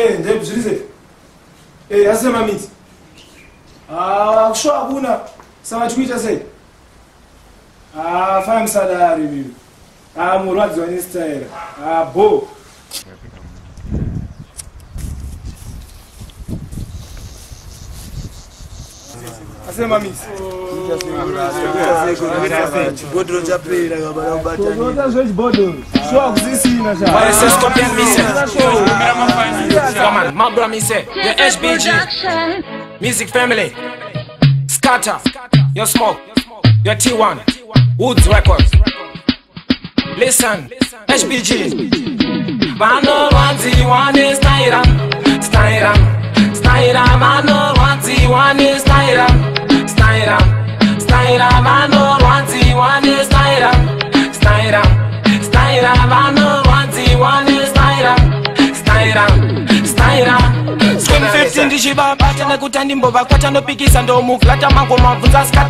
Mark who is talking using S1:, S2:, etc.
S1: Ndebe zvize. Asema miti. Kushoa kuna sawa tuita sei. Fanya msaada bibi. Murwadzi wa Stayera. Bo. Asema miti.
S2: Bodro japela ngabala ubata.
S1: Bodro zwe bodo. Shoa kuzisina sha.
S3: Why is Scorpyan mise? Come on, my brother mise. Your HBG. Music family. Scatter. Your smoke. Your T1. Woods Records. Listen. HBG. Vanorwadziwa Stayera. Stayera. Stayera. Vanorwadziwa Stayera. Stayera. Stayera. Vanorwadziwa Stayera. Stayera. Stayera. Vanorwadziwa Stayera. Stayera. Stayera. Swim 15 ndishibaba tana kutandimbo vakwata nopikisa ndo muflata mango mavunza skata.